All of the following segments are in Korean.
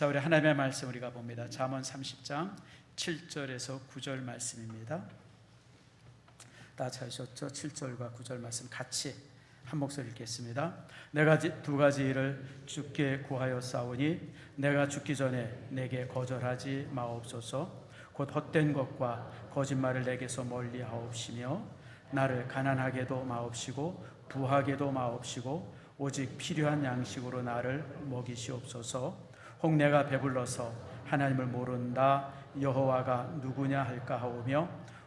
자, 우리 하나님의 말씀 우리가 봅니다. 잠언 30장 7절에서 9절 말씀입니다. 다 찾으셨죠? 7절과 9절 말씀 같이 한 목소리 읽겠습니다. 내가 두 가지 일을 주께 구하여 싸우니 내가 죽기 전에 내게 거절하지 마옵소서. 곧 헛된 것과 거짓말을 내게서 멀리 하옵시며 나를 가난하게도 마옵시고 부하게도 마옵시고 오직 필요한 양식으로 나를 먹이시옵소서. 혹 내가 배불러서 하나님을 모른다 여호와가 누구냐 할까 하오며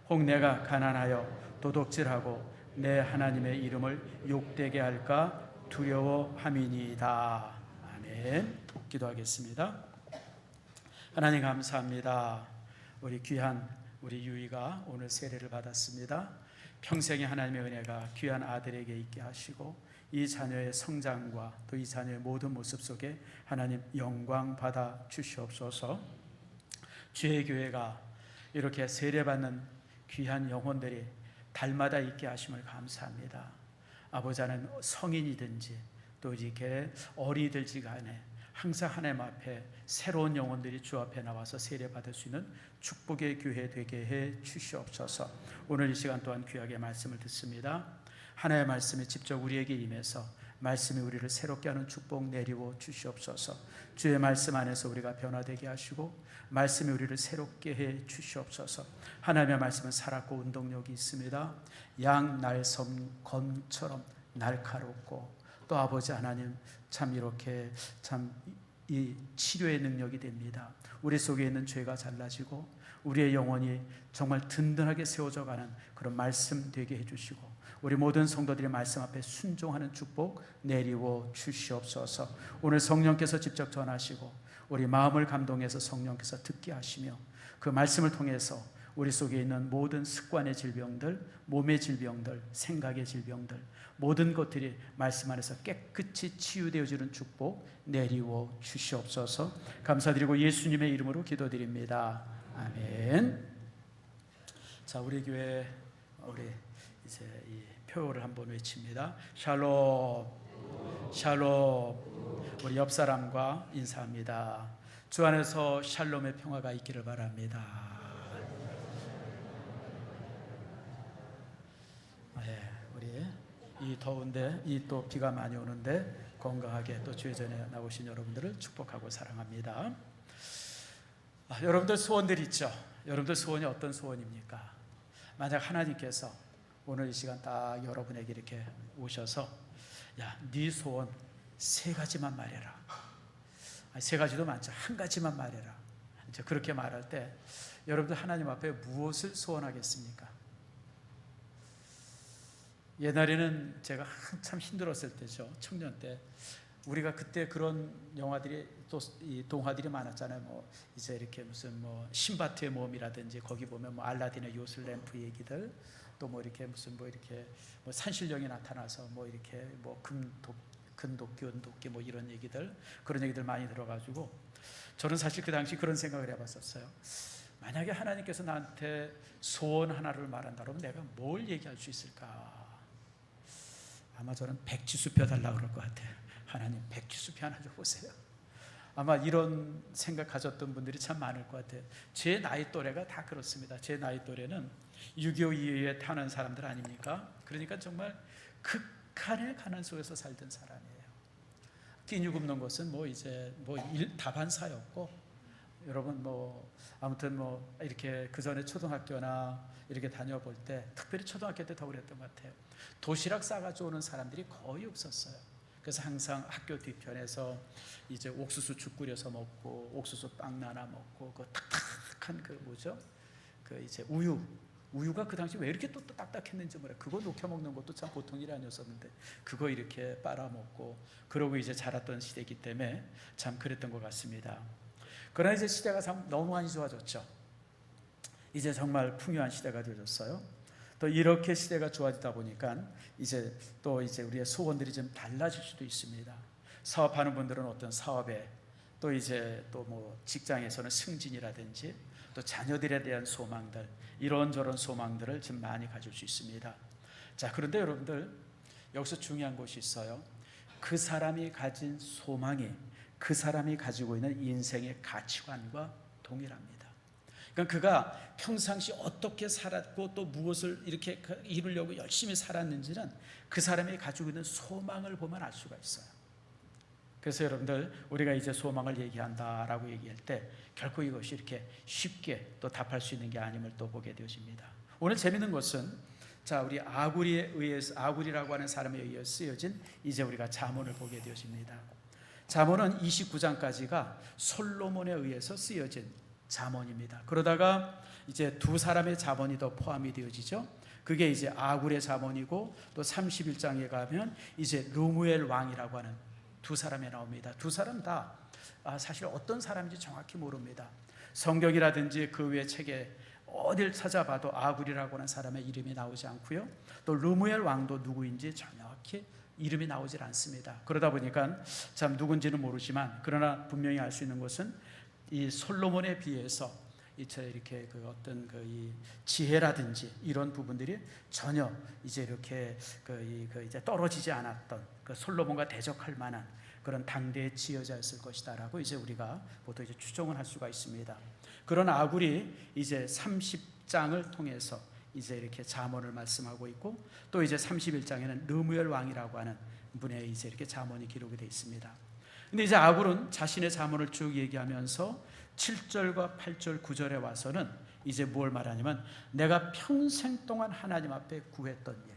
혹 내가 가난하여 도둑질하고 내 하나님의 이름을 욕되게 할까 두려워함이니이다. 아멘. 기도하겠습니다. 하나님 감사합니다. 우리 귀한 우리 유이가 오늘 세례를 받았습니다. 평생의 하나님의 은혜가 귀한 아들에게 있게 하시고 이 자녀의 성장과 또 이 자녀의 모든 모습 속에 하나님 영광 받아 주시옵소서. 주의 교회가 이렇게 세례받는 귀한 영혼들이 달마다 있게 하심을 감사합니다. 아버지는 성인이든지 또 이렇게 어리들지 간에 항상 하나님 앞에 새로운 영혼들이 주 앞에 나와서 세례받을 수 있는 축복의 교회 되게 해 주시옵소서. 오늘 이 시간 또한 귀하게 말씀을 듣습니다. 하나님의 말씀이 직접 우리에게 임해서 말씀이 우리를 새롭게 하는 축복 내리워 주시옵소서. 주의 말씀 안에서 우리가 변화되게 하시고 말씀이 우리를 새롭게 해 주시옵소서. 하나님의 말씀은 살았고 운동력이 있습니다. 양날섬검처럼 날카롭고 또 아버지 하나님 참 이렇게 참 이 치료의 능력이 됩니다. 우리 속에 있는 죄가 잘라지고 우리의 영혼이 정말 든든하게 세워져 가는 그런 말씀 되게 해주시고 우리 모든 성도들의 말씀 앞에 순종하는 축복 내리워 주시옵소서. 오늘 성령께서 직접 전하시고 우리 마음을 감동해서 성령께서 듣게 하시며 그 말씀을 통해서 우리 속에 있는 모든 습관의 질병들, 몸의 질병들, 생각의 질병들 모든 것들이 말씀 안에서 깨끗이 치유되어지는 축복 내리워 주시옵소서. 감사드리고 예수님의 이름으로 기도드립니다. 아멘. 자, 우리 교회 우리 이제 이 표를 한번 외칩니다. 샬롬, 샬롬. 우리 옆 사람과 인사합니다. 주 안에서 샬롬의 평화가 있기를 바랍니다. 네, 우리 이 더운데 이 또 비가 많이 오는데 건강하게 또 주의 전에 나오신 여러분들을 축복하고 사랑합니다. 여러분들 소원들 있죠? 여러분들 소원이 어떤 소원입니까? 만약 하나님께서 오늘 이 시간 딱 여러분에게 이렇게 오셔서 야, 네 소원 세 가지만 말해라. 세 가지도 많죠. 한 가지만 말해라. 이제 그렇게 말할 때 여러분들 하나님 앞에 무엇을 소원하겠습니까? 옛날에는 제가 한참 힘들었을 때죠. 청년 때 우리가 그때 그런 영화들이 또 이 동화들이 많았잖아요. 뭐 이제 이렇게 무슨 뭐 신바트의 몸이라든지 거기 보면 뭐 알라딘의 요술램프 얘기들 또 뭐 이렇게 무슨 뭐 이렇게 뭐 산신령이 나타나서 뭐 이렇게 뭐 근도끼 은도끼 뭐 이런 얘기들 그런 얘기들 많이 들어가지고 저는 사실 그 당시 그런 생각을 해봤었어요. 만약에 하나님께서 나한테 소원 하나를 말한다 그러면 내가 뭘 얘기할 수 있을까? 아마 저는 백지수표 달라고 그럴 것 같아요. 하나님 백지수표 하나 줘보세요. 아마 이런 생각 가졌던 분들이 참 많을 것 같아요. 제 나이 또래가 다 그렇습니다. 제 나이 또래는 6.25 이후에 타는 사람들 아닙니까? 그러니까 정말 극한의 가난 속에서 살던 사람이에요. 끼니 굽는 것은 뭐 이제 뭐 다반사였고 여러분 뭐 아무튼 뭐 이렇게 그 전에 초등학교나 이렇게 다녀볼 때 특별히 초등학교 때 더 그랬던 것 같아요. 도시락 싸가지고 오는 사람들이 거의 없었어요. 그래서 항상 학교 뒤편에서 이제 옥수수 죽 끓여서 먹고 옥수수 빵 나나 먹고 그 탁탁한 그 뭐죠? 그 이제 우유가 그 당시 왜 이렇게 또 딱딱했는지 몰라요. 그거 녹여 먹는 것도 참 보통 일이 아니었었는데 그거 이렇게 빨아먹고 그러고 이제 자랐던 시대이기 때문에 참 그랬던 것 같습니다. 그러나 이제 시대가 참 너무 많이 좋아졌죠. 이제 정말 풍요한 시대가 되어졌어요. 또 이렇게 시대가 좋아지다 보니까 이제 또 이제 우리의 소원들이 좀 달라질 수도 있습니다. 사업하는 분들은 어떤 사업에 또 이제 또 뭐 직장에서는 승진이라든지 또 자녀들에 대한 소망들 이런저런 소망들을 좀 많이 가질 수 있습니다. 자, 그런데 여러분들 여기서 중요한 것이 있어요. 그 사람이 가진 소망이 그 사람이 가지고 있는 인생의 가치관과 동일합니다. 그러니까 그가 평상시 어떻게 살았고 또 무엇을 이렇게 이루려고 열심히 살았는지는 그 사람이 가지고 있는 소망을 보면 알 수가 있어요. 그래서 여러분들, 우리가 이제 소망을 얘기한다라고 얘기할 때 결코 이것이 이렇게 쉽게 또 답할 수 있는 게 아님을 또 보게 되어집니다. 오늘 재밌는 것은, 자, 우리 아굴이라고 하는 사람에 의해 쓰여진 이제 우리가 잠언을 보게 되어집니다. 잠언은 29장까지가 솔로몬에 의해서 쓰여진 잠언입니다. 그러다가 이제 두 사람의 잠언이 더 포함이 되어지죠. 그게 이제 아굴의 잠언이고, 또 31장에 가면 이제 르무엘 왕이라고 하는 두 사람이 나옵니다. 두 사람 다 사실 어떤 사람인지 정확히 모릅니다. 성경이라든지 그 외 책에 어딜 찾아봐도 아굴이라고 하는 사람의 이름이 나오지 않고요, 또 르무엘 왕도 누구인지 정확히 이름이 나오질 않습니다. 그러다 보니까 참 누군지는 모르지만, 그러나 분명히 알 수 있는 것은 이 솔로몬에 비해서 이렇게 그 어떤 이 지혜라든지 이런 부분들이 전혀 이제 이렇게 이제 떨어지지 않았던, 그 솔로몬과 대적할 만한 그런 당대의 지혜자였을 것이다라고 이제 우리가 보통 이제 추정을 할 수가 있습니다. 그런 아굴이 이제 30장을 통해서 이제 이렇게 잠언을 말씀하고 있고, 또 이제 31장에는 르무엘 왕이라고 하는 분의 이제 이렇게 잠언이 기록이 되어 있습니다. 근데 이제 아굴은 자신의 잠언을 쭉 얘기하면서 7절과 8절 9절에 와서는 이제 뭘 말하냐면, 내가 평생 동안 하나님 앞에 구했던 일,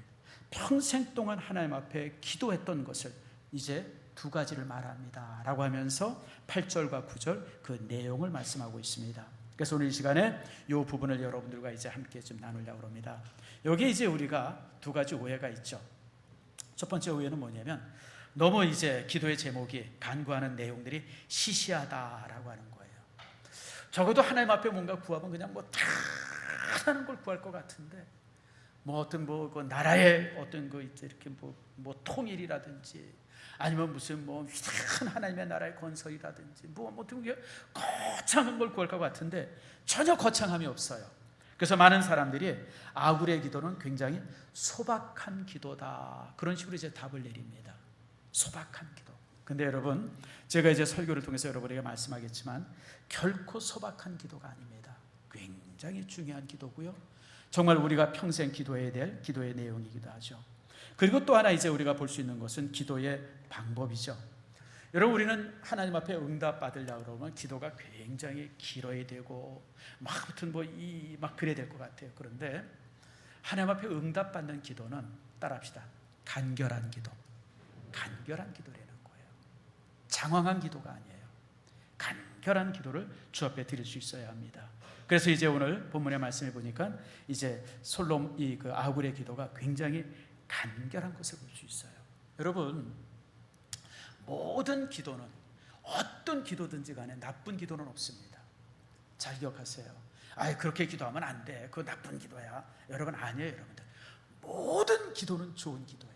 평생 동안 하나님 앞에 기도했던 것을 이제 두 가지를 말합니다 라고 하면서 8절과 9절 그 내용을 말씀하고 있습니다. 그래서 오늘 이 시간에 이 부분을 여러분들과 이제 함께 좀 나누려고 합니다. 여기 이제 우리가 두 가지 오해가 있죠. 첫 번째 오해는 뭐냐면, 너무 이제 기도의 제목이 간구하는 내용들이 시시하다라고 하는 거예요. 적어도 하나님 앞에 뭔가 구하면 그냥 뭐 다 하는 걸 구할 것 같은데, 뭐 어떤 그 나라의 어떤 그 이렇게 뭐 통일이라든지, 아니면 무슨 뭐 위대한 하나님의 나라의 건설이라든지 뭐 어떤 게 거창한 걸 구할 것 같은데 전혀 거창함이 없어요. 그래서 많은 사람들이 아굴의 기도는 굉장히 소박한 기도다, 그런 식으로 이제 답을 내립니다. 소박한 기도. 근데 여러분, 제가 이제 설교를 통해서 여러분에게 말씀하겠지만 결코 소박한 기도가 아닙니다. 굉장히 중요한 기도고요, 정말 우리가 평생 기도해야 될 기도의 내용이기도 하죠. 그리고 또 하나 이제 우리가 볼 수 있는 것은 기도의 방법이죠. 여러분, 우리는 하나님 앞에 응답 받으려고 그러면 기도가 굉장히 길어야 되고 막 아무튼 막 그래야 될 것 같아요. 그런데 하나님 앞에 응답 받는 기도는, 따라합시다, 간결한 기도. 간결한 기도라는 거예요. 장황한 기도가 아니에요. 간결한 기도를 주 앞에 드릴 수 있어야 합니다. 그래서 이제 오늘 본문의 말씀해 보니까 이제 그 아굴의 기도가 굉장히 간결한 것을 볼 수 있어요. 여러분, 모든 기도는, 어떤 기도든지 간에 나쁜 기도는 없습니다. 잘 기억하세요. 그렇게 기도하면 안 돼, 그거 나쁜 기도야. 여러분, 아니에요. 여러분들, 모든 기도는 좋은 기도예요.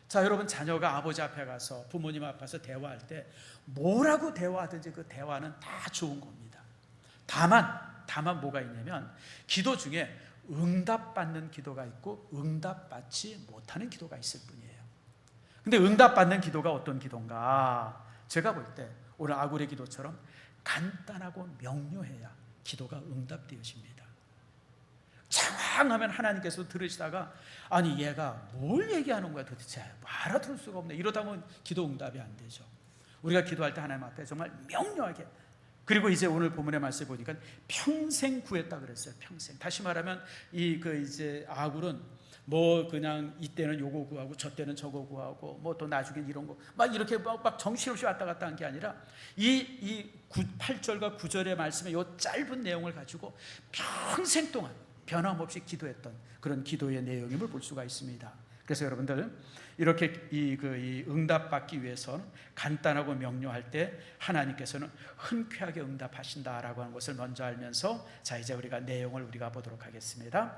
자, 여러분, 자녀가 아버지 앞에 가서, 부모님 앞에서 대화할 때 뭐라고 대화하든지 그 대화는 다 좋은 겁니다. 다만 뭐가 있냐면, 기도 중에 응답받는 기도가 있고 응답받지 못하는 기도가 있을 뿐이에요. 근데 응답받는 기도가 어떤 기도인가? 제가 볼 때 오늘 아굴의 기도처럼 간단하고 명료해야 기도가 응답되어집니다. 장황하면 하나님께서 들으시다가, 아니 얘가 뭘 얘기하는 거야 도대체, 알아들을 수가 없네, 이러다 보면 기도 응답이 안 되죠. 우리가 기도할 때 하나님 앞에 정말 명료하게, 그리고 이제 오늘 본문의 말씀을 보니까 평생 구했다 그랬어요. 평생. 다시 말하면 이제 아굴은 뭐 그냥 이때는 요거 구하고 저 때는 저거 구하고 뭐 또 나중에 이런 거 막 이렇게 막 정신없이 왔다 갔다 한 게 아니라 8절과 9절의 말씀의 요 짧은 내용을 가지고 평생 동안 변함없이 기도했던 그런 기도의 내용임을 볼 수가 있습니다. 그래서 여러분들, 이렇게 이 응답받기 위해서는 간단하고 명료할 때 하나님께서는 흔쾌하게 응답하신다라고 하는 것을 먼저 알면서, 자, 이제 우리가 내용을 우리가 보도록 하겠습니다.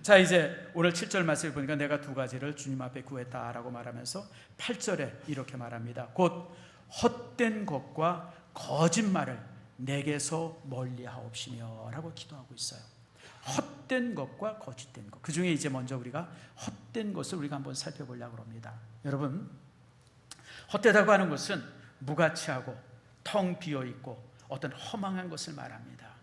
자, 이제 오늘 7절 말씀을 보니까 내가 두 가지를 주님 앞에 구했다라고 말하면서 8절에 이렇게 말합니다. 곧 헛된 것과 거짓말을 내게서 멀리하옵시며 라고 기도하고 있어요. 헛된 것과 거짓된 것, 그 중에 이제 먼저 우리가 헛된 것을 우리가 한번 살펴보려고 합니다. 여러분, 헛되다고 하는 것은 무가치하고 텅 비어 있고 어떤 허망한 것을 말합니다.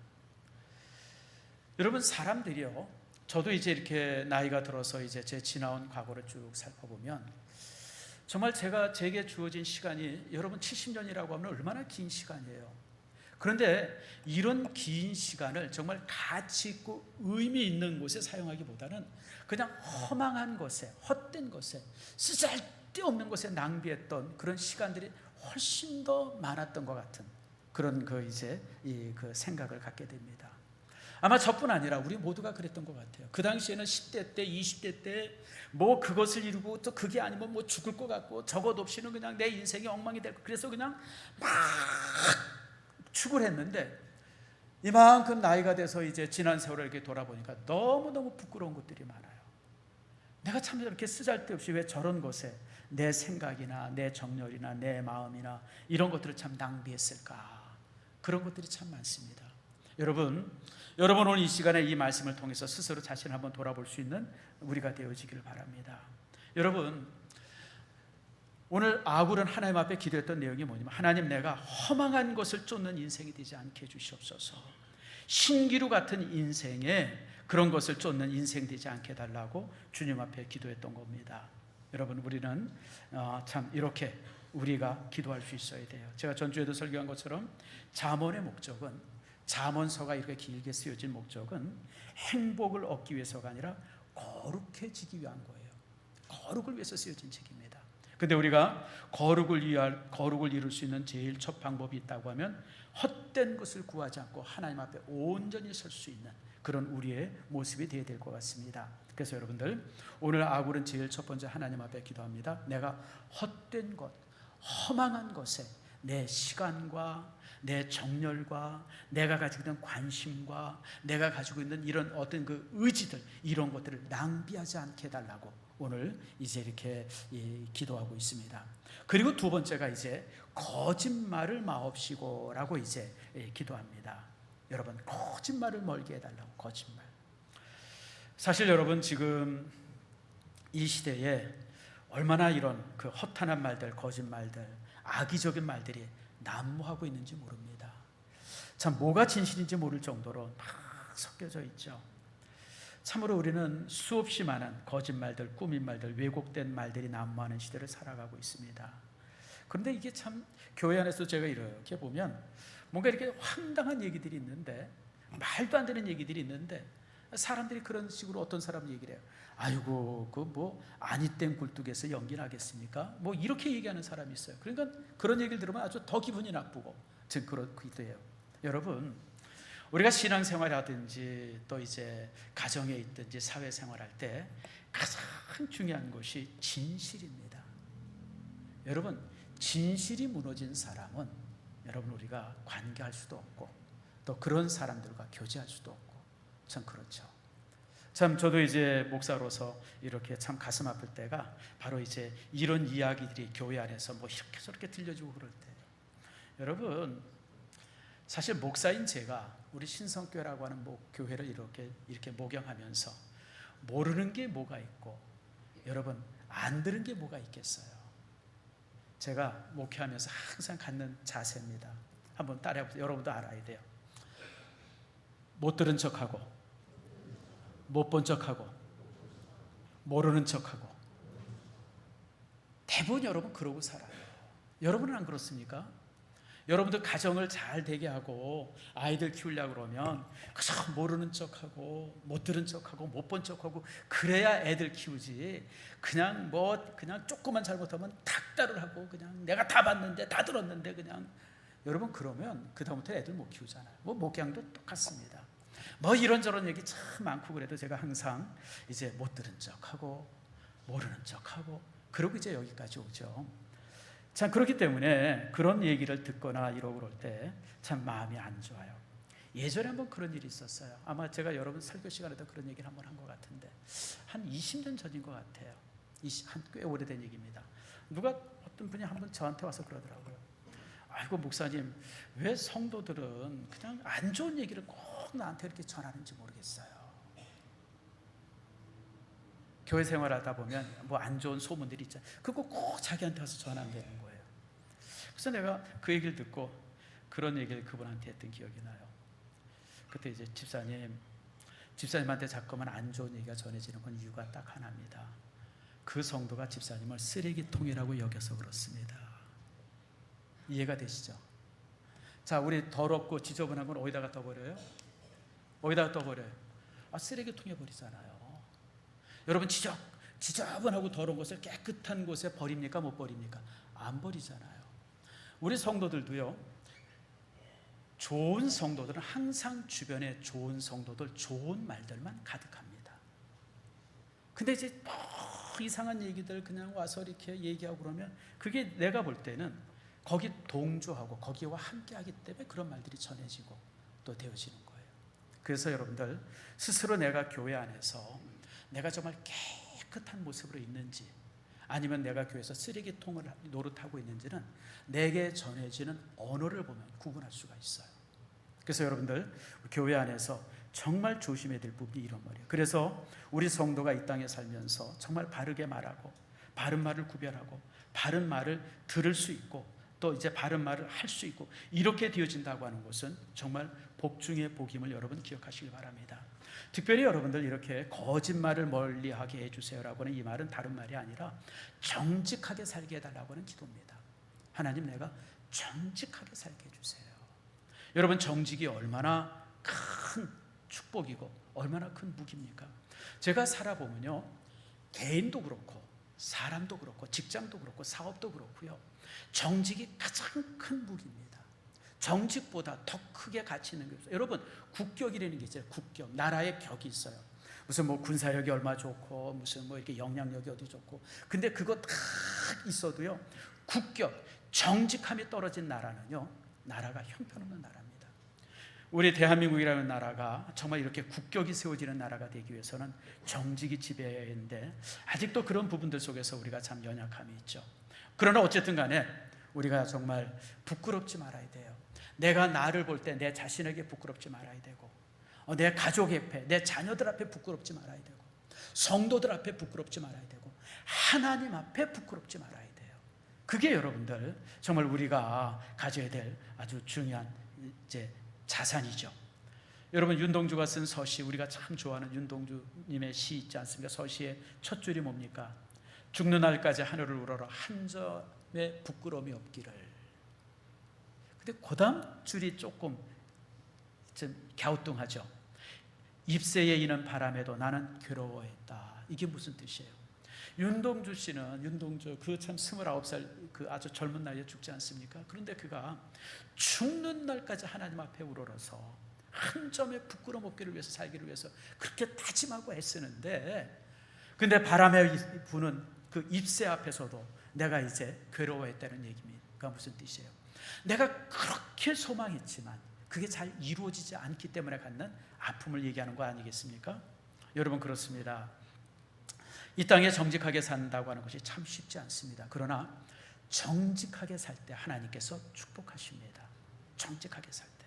여러분, 사람들이요, 저도 이제 이렇게 나이가 들어서 이제 제 지나온 과거를 쭉 살펴보면 정말 제게 주어진 시간이 여러분 70년이라고 하면 얼마나 긴 시간이에요. 그런데 이런 긴 시간을 정말 가치 있고 의미 있는 곳에 사용하기보다는 그냥 허망한 것에, 헛된 것에, 쓰잘데없는 것에 낭비했던 그런 시간들이 훨씬 더 많았던 것 같은 그런 그 생각을 갖게 됩니다. 아마 저뿐 아니라 우리 모두가 그랬던 것 같아요. 그 당시에는 10대 때, 20대 때 뭐 그것을 이루고 또 그게 아니면 뭐 죽을 것 같고 저것 없이는 그냥 내 인생이 엉망이 될 거. 그래서 그냥 막 축을 했는데 이만큼 나이가 돼서 이제 지난 세월을 이렇게 돌아보니까 너무너무 부끄러운 것들이 많아요. 내가 참 이렇게 쓰잘데없이 왜 저런 것에 내 생각이나 내 정열이나 내 마음이나 이런 것들을 참 낭비했을까. 그런 것들이 참 많습니다. 여러분 오늘 이 시간에 이 말씀을 통해서 스스로 자신을 한번 돌아볼 수 있는 우리가 되어지기를 바랍니다. 여러분, 오늘 아굴은 하나님 앞에 기도했던 내용이 뭐냐면, 하나님, 내가 허망한 것을 쫓는 인생이 되지 않게 해주시옵소서. 신기루 같은 인생에 그런 것을 쫓는 인생 되지 않게 해달라고 주님 앞에 기도했던 겁니다. 여러분, 우리는 참 이렇게 우리가 기도할 수 있어야 돼요. 제가 전주에도 설교한 것처럼 잠언의 목적은, 잠언서가 이렇게 길게 쓰여진 목적은 행복을 얻기 위해서가 아니라 거룩해지기 위한 거예요. 거룩을 위해서 쓰여진 책입니다. 근데 우리가 거룩을 이룰 수 있는 제일 첫 방법이 있다고 하면 헛된 것을 구하지 않고 하나님 앞에 온전히 설 수 있는 그런 우리의 모습이 되어야 될 것 같습니다. 그래서 여러분들, 오늘 아굴은 제일 첫 번째 하나님 앞에 기도합니다. 내가 헛된 것, 허망한 것에 내 시간과 내 정열과 내가 가지고 있는 관심과 내가 가지고 있는 이런 어떤 그 의지들, 이런 것들을 낭비하지 않게 해달라고 오늘 이제 이렇게 기도하고 있습니다. 그리고 두 번째가 이제 거짓말을 마옵시고라고 이제 기도합니다. 여러분, 거짓말을 멀게 해달라고. 거짓말. 사실 여러분, 지금 이 시대에 얼마나 이런 그 허탄한 말들, 거짓말들, 악의적인 말들이 난무하고 있는지 모릅니다. 참 뭐가 진실인지 모를 정도로 막 섞여져 있죠. 참으로 우리는 수없이 많은 거짓말들, 꾸민 말들, 왜곡된 말들이 난무하는 시대를 살아가고 있습니다. 그런데 이게 참 교회 안에서 제가 이렇게 보면 뭔가 이렇게 황당한 얘기들이 있는데, 말도 안 되는 얘기들이 있는데 사람들이 그런 식으로 어떤 사람 얘기를 해요. 아이고, 그 뭐 아니 땡 굴뚝에서 연기 나겠습니까? 뭐 이렇게 얘기하는 사람이 있어요. 그러니까 그런 얘기를 들으면 아주 더 기분이 나쁘고 즉 그렇기도 해요. 여러분, 우리가 신앙생활하든지 또 이제 가정에 있든지 사회생활할 때 가장 중요한 것이 진실입니다. 여러분, 진실이 무너진 사람은 여러분 우리가 관계할 수도 없고 또 그런 사람들과 교제할 수도 없고 참 그렇죠. 참 저도 이제 목사로서 이렇게 참 가슴 아플 때가 바로 이제 이런 이야기들이 교회 안에서 뭐 이렇게 저렇게 들려주고 그럴 때, 여러분 사실 목사인 제가 우리 신성교회라고 하는 교회를 이렇게 목양하면서 모르는 게 뭐가 있고 여러분 안 들은 게 뭐가 있겠어요. 제가 목회하면서 항상 갖는 자세입니다. 한번 따라해보세요. 여러분도 알아야 돼요. 못 들은 척하고, 못 본 척하고, 모르는 척하고. 대부분 여러분 그러고 살아요. 여러분은 안 그렇습니까? 여러분들 가정을 잘 되게 하고 아이들 키우려고 그러면 그저 모르는 척하고 못 들은 척하고 못 본 척하고 그래야 애들 키우지, 그냥 조금만 잘못하면 닥달을 하고 그냥 내가 다 봤는데 다 들었는데 그냥, 여러분 그러면 그 다음부터 애들 못 키우잖아요. 목양도 똑같습니다. 이런저런 얘기 참 많고 그래도 제가 항상 이제 못 들은 척하고 모르는 척하고 그러고 이제 여기까지 오죠. 참 그렇기 때문에 그런 얘기를 듣거나 이러고 그럴 때 참 마음이 안 좋아요. 예전에 한번 그런 일이 있었어요. 아마 제가 여러분 설교 시간에도 그런 얘기를 한번 한 것 같은데 한 20년 전인 것 같아요. 꽤 오래된 얘기입니다. 어떤 분이 한번 저한테 와서 그러더라고요. 아이고 목사님, 왜 성도들은 그냥 안 좋은 얘기를 꼭 나한테 이렇게 전하는지 모르겠어요. 교회 생활하다 보면 뭐 안 좋은 소문들이 있잖아요. 그거 꼭 자기한테 와서 전한다는 거예요. 그래서 내가 그 얘기를 듣고 그런 얘기를 그분한테 했던 기억이 나요. 그때 이제 집사님한테 자꾸만 안 좋은 얘기가 전해지는 건 이유가 딱 하나입니다. 그 성도가 집사님을 쓰레기통이라고 여겨서 그렇습니다. 이해가 되시죠? 자, 우리 더럽고 지저분한 건 어디다가 떠버려요? 어디다가 떠버려요? 쓰레기통에 버리잖아요. 여러분, 지저분하고 더러운 것을 깨끗한 곳에 버립니까? 못 버립니까? 안 버리잖아요. 우리 성도들도요, 좋은 성도들은 항상 주변에 좋은 성도들, 좋은 말들만 가득합니다. 근데 이제 이상한 얘기들 그냥 와서 이렇게 얘기하고 그러면 그게 내가 볼 때는 거기 동조하고 거기와 함께하기 때문에 그런 말들이 전해지고 또 되어지는 거예요. 그래서 여러분들 스스로 내가 교회 안에서 내가 정말 깨끗한 모습으로 있는지, 아니면 내가 교회에서 쓰레기통을 노릇하고 있는지는 내게 전해지는 언어를 보면 구분할 수가 있어요. 그래서 여러분들 교회 안에서 정말 조심해야 될 부분이 이런 말이에요. 그래서 우리 성도가 이 땅에 살면서 정말 바르게 말하고 바른 말을 구별하고 바른 말을 들을 수 있고 또 이제 바른 말을 할 수 있고 이렇게 되어진다고 하는 것은 정말 복 중의 복임을 여러분 기억하시길 바랍니다. 특별히 여러분들 이렇게 거짓말을 멀리하게 해주세요라고 하는 이 말은 다른 말이 아니라 정직하게 살게 해달라고 하는 기도입니다. 하나님, 내가 정직하게 살게 해주세요. 여러분, 정직이 얼마나 큰 축복이고 얼마나 큰 무기입니까? 제가 살아보면요, 개인도 그렇고 사람도 그렇고 직장도 그렇고 사업도 그렇고요, 정직이 가장 큰 무기입니다. 정직보다 더 크게 가치 있는 게 없어요. 여러분, 국격이라는 게 있어요. 국격, 나라의 격이 있어요. 무슨 형사력이 얼마 좋고 무슨 이렇게 영향력이 어디 좋고, 근데 그거 다 있어도요, 국격, 정직함이 떨어진 나라는요, 나라가 형편없는 나라입니다. 우리 대한민국이라는 나라가 정말 이렇게 국격이 세워지는 나라가 되기 위해서는 정직이 지배해야 하는데 아직도 그런 부분들 속에서 우리가 참 연약함이 있죠. 그러나 어쨌든 간에 우리가 정말 부끄럽지 말아야 돼요. 내가 나를 볼 때 내 자신에게 부끄럽지 말아야 되고, 내 가족 앞에, 내 자녀들 앞에 부끄럽지 말아야 되고, 성도들 앞에 부끄럽지 말아야 되고, 하나님 앞에 부끄럽지 말아야 돼요. 그게 여러분들 정말 우리가 가져야 될 아주 중요한 이제 자산이죠. 여러분, 윤동주가 쓴 서시, 우리가 참 좋아하는 윤동주님의 시 있지 않습니까? 서시의 첫 줄이 뭡니까? 죽는 날까지 하늘을 우러러 한 점의 부끄러움이 없기를. 근데 그 다음 줄이 조금 좀 갸우뚱하죠. 잎새에 이는 바람에도 나는 괴로워했다. 이게 무슨 뜻이에요? 윤동주 씨는, 윤동주 그 참 29살 그 아주 젊은 나이에 죽지 않습니까? 그런데 그가 죽는 날까지 하나님 앞에 우러러서 한 점의 부끄러움 없기를 위해서, 살기를 위해서 그렇게 다짐하고 애쓰는데, 근데 바람에 부는 그 잎새 앞에서도 내가 이제 괴로워했다는 얘기입니다. 무슨 뜻이에요? 내가 그렇게 소망했지만 그게 잘 이루어지지 않기 때문에 갖는 아픔을 얘기하는 거 아니겠습니까? 여러분, 그렇습니다. 이 땅에 정직하게 산다고 하는 것이 참 쉽지 않습니다. 그러나 정직하게 살 때 하나님께서 축복하십니다. 정직하게 살 때.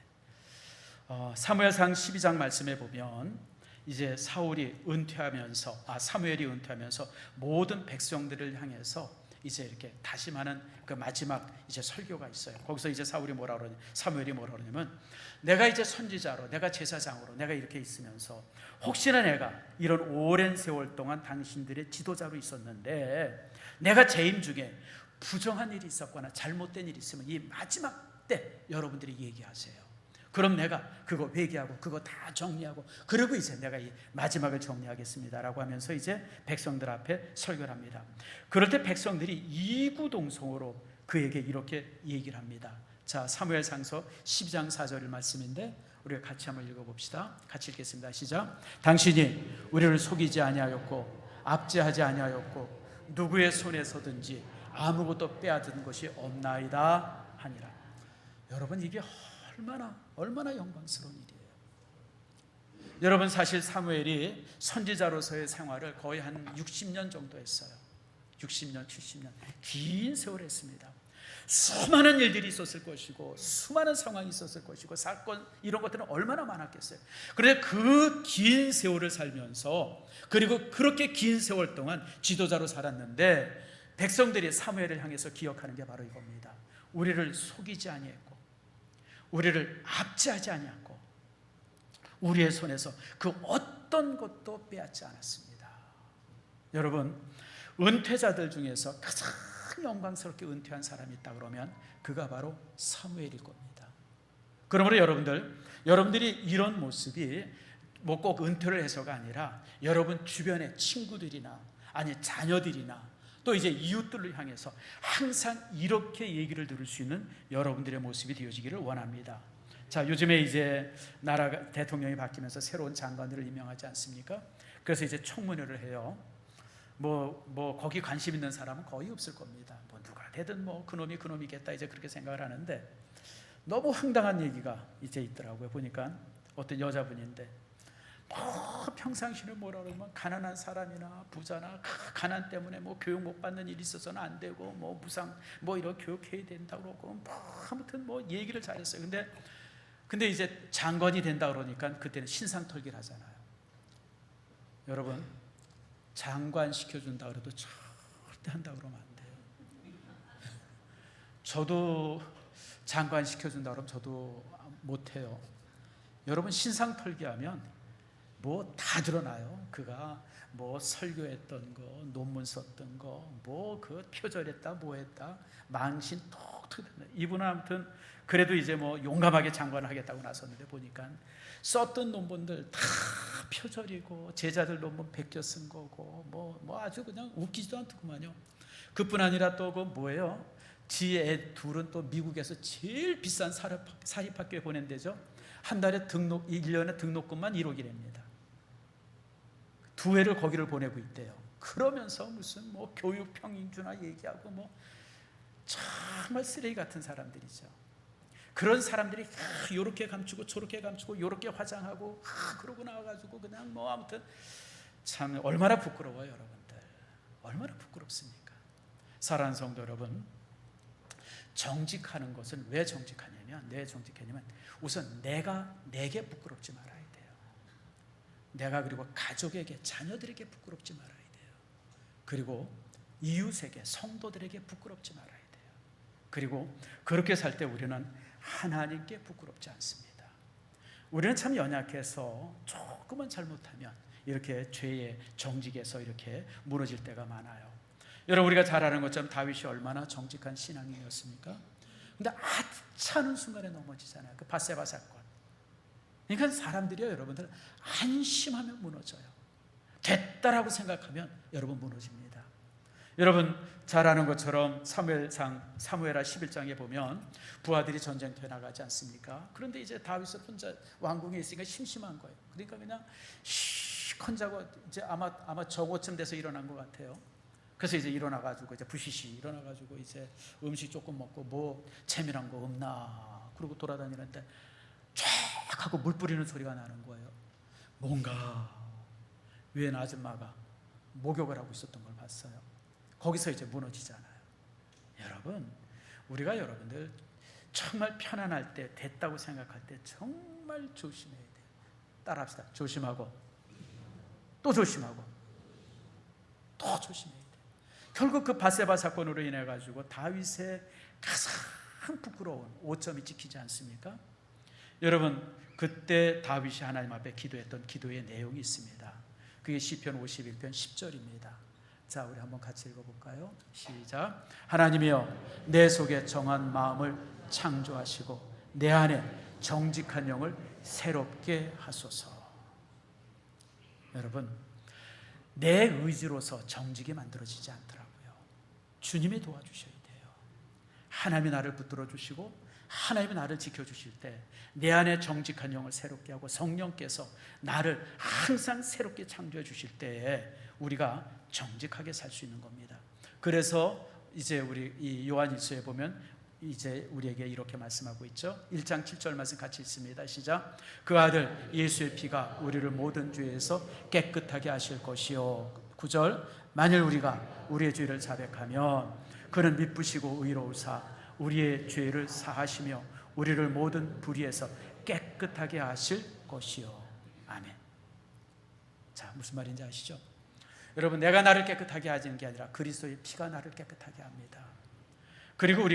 사무엘상 12장 말씀에 보면 이제 사무엘이 은퇴하면서 모든 백성들을 향해서 이제 이렇게 다짐하는 그 마지막 이제 설교가 있어요. 거기서 이제 사무엘이 뭐라 그러냐면, 내가 이제 선지자로, 내가 제사장으로 내가 이렇게 있으면서 혹시나 내가 이런 오랜 세월 동안 당신들의 지도자로 있었는데 내가 재임 중에 부정한 일이 있었거나 잘못된 일이 있으면 이 마지막 때 여러분들이 얘기하세요. 그럼 내가 그거 회개하고 그거 다 정리하고 그리고 이제 내가 이 마지막을 정리하겠습니다라고 하면서 이제 백성들 앞에 설교를 합니다. 그럴 때 백성들이 이구동성으로 그에게 이렇게 얘기를 합니다. 자, 사무엘상서 12장 4절 말씀인데 우리가 같이 한번 읽어봅시다. 같이 읽겠습니다. 시작. 당신이 우리를 속이지 아니하였고 압제하지 아니하였고 누구의 손에서든지 아무것도 빼앗은 것이 없나이다 하니라. 여러분, 이게 얼마나 영광스러운 일이에요. 여러분, 사실 사무엘이 선지자로서의 생활을 거의 한 60년 정도 했어요. 60년, 70년 긴 세월을 했습니다. 수많은 일들이 있었을 것이고 수많은 상황이 있었을 것이고 사건 이런 것들은 얼마나 많았겠어요. 그런데 그 긴 세월을 살면서, 그리고 그렇게 긴 세월 동안 지도자로 살았는데 백성들이 사무엘을 향해서 기억하는 게 바로 이겁니다. 우리를 속이지 아니했고 우리를 압제하지 아니했고 우리의 손에서 그 어떤 것도 빼앗지 않았습니다. 여러분, 은퇴자들 중에서 가장 영광스럽게 은퇴한 사람이 있다 그러면 그가 바로 사무엘일 겁니다. 그러므로 여러분들이 이런 모습이 뭐 꼭 은퇴를 해서가 아니라 여러분 주변의 친구들이나 아니 자녀들이나 또 이제 이웃들을 향해서 항상 이렇게 얘기를 들을 수 있는 여러분들의 모습이 되어지기를 원합니다. 자, 요즘에 이제 나라가 대통령이 바뀌면서 새로운 장관들을 임명하지 않습니까? 그래서 이제 청문회를 해요. 뭐 거기 관심 있는 사람은 거의 없을 겁니다. 뭐 누가 되든 뭐 그놈이겠다 이제 그렇게 생각을 하는데 너무 황당한 얘기가 이제 있더라고요. 보니까 어떤 여자분인데 평상시에 뭐라 그러면 가난한 사람이나 부자나 가난 때문에 뭐 교육 못 받는 일이 있어서는 안 되고 뭐 무상 뭐 이런 교육해야 된다고 그러고 뭐 아무튼 뭐 얘기를 잘했어요. 근데 이제 장관이 된다 그러니까 그때는 신상털기를 하잖아요. 여러분, 장관 시켜준다 그래도 절대 한다 그러면 안 돼요. 저도 장관 시켜준다 그러면 저도 못해요. 여러분, 신상털기 하면 뭐 다 드러나요. 그가 뭐 설교했던 거, 논문 썼던 거, 뭐 그 표절했다, 뭐 했다, 망신 톡톡. 이분은 아무튼 그래도 이제 뭐 용감하게 장관을 하겠다고 나섰는데 보니까 썼던 논문들 다 표절이고 제자들 논문 베껴 쓴 거고 뭐 아주 그냥 웃기지도 않더구만요. 그뿐 아니라 또 그 뭐예요? 지 애 둘은 또 미국에서 제일 비싼 사립학교에 보낸대죠. 한 달에 1년에 등록금만 1억이랍니다. 두 해를 거기를 보내고 있대요. 그러면서 무슨 뭐 교육 평균화 얘기하고 뭐 정말 쓰레기 같은 사람들이죠. 그런 사람들이 요렇게 감추고 저렇게 감추고 요렇게 화장하고 그러고 나와가지고 그냥 뭐 아무튼 참 얼마나 부끄러워요, 여러분들. 얼마나 부끄럽습니까? 사랑하는 성도 여러분, 정직하는 것은 왜 정직하냐면 우선 내게 부끄럽지 말아야 돼요. 내가 그리고 가족에게, 자녀들에게 부끄럽지 말아야 돼요. 그리고 이웃에게, 성도들에게 부끄럽지 말아야 돼요. 그리고 그렇게 살 때 우리는 하나님께 부끄럽지 않습니다. 우리는 참 연약해서 조금만 잘못하면 이렇게 죄의 정직에서 이렇게 무너질 때가 많아요. 여러분, 우리가 잘 아는 것처럼 다윗이 얼마나 정직한 신앙인이었습니까? 근데 하찮은 순간에 넘어지잖아요. 그 밧세바 사건. 그러니까 사람들이요, 여러분들 안심하면 무너져요. 됐다라고 생각하면 여러분 무너집니다. 여러분 잘 아는 것처럼 사무엘하 11장에 보면 부하들이 전쟁터에 나가지 않습니까? 그런데 이제 다윗은 혼자 왕궁에 있으니까 심심한 거예요. 그러니까 그냥 시컨 자고 이제 아마 저고쯤 돼서 일어난 것 같아요. 그래서 이제 일어나가지고 이제 부시시 일어나가지고 이제 음식 조금 먹고 뭐 재미난 거 없나 그러고 돌아다니는데 쫙 하고 물 뿌리는 소리가 나는 거예요. 뭔가 웬 아줌마가 목욕을 하고 있었던 걸 봤어요. 거기서 이제 무너지잖아요. 여러분, 우리가 여러분들 정말 편안할 때, 됐다고 생각할 때 정말 조심해야 돼요. 따라합시다. 조심하고 또 조심하고 또 조심해야 돼요. 결국 그 밧세바 사건으로 인해 가지고 다윗의 가장 부끄러운 오점이 찍히지 않습니까? 여러분, 그때 다윗이 하나님 앞에 기도했던 기도의 내용이 있습니다. 그게 시편 51편 10절입니다. 자, 우리 한번 같이 읽어볼까요? 시작. 하나님이여, 내 속에 정한 마음을 창조하시고 내 안에 정직한 영을 새롭게 하소서. 여러분, 내 의지로서 정직이 만들어지지 않더라고요. 주님이 도와주셔야 돼요. 하나님이 나를 붙들어 주시고 하나님이 나를 지켜주실 때 내 안에 정직한 영을 새롭게 하고 성령께서 나를 항상 새롭게 창조해 주실 때에 우리가 정직하게 살 수 있는 겁니다. 그래서 이제 우리 이 요한일서에 보면 이제 우리에게 이렇게 말씀하고 있죠. 1장 7절 말씀 같이 읽습니다. 시작. 그 아들 예수의 피가 우리를 모든 죄에서 깨끗하게 하실 것이요. 9절. 만일 우리가 우리의 죄를 자백하면 그는 미쁘시고 의로우사 우리의 죄를 사하시며 우리를 모든 불의에서 깨끗하게 하실 것이요. 아멘. 자, 무슨 말인지 아시죠? 여러분, 내가 나를 깨끗하게 하시는 게 아니라 그리스도의 피가 나를 깨끗하게 합니다. 그리고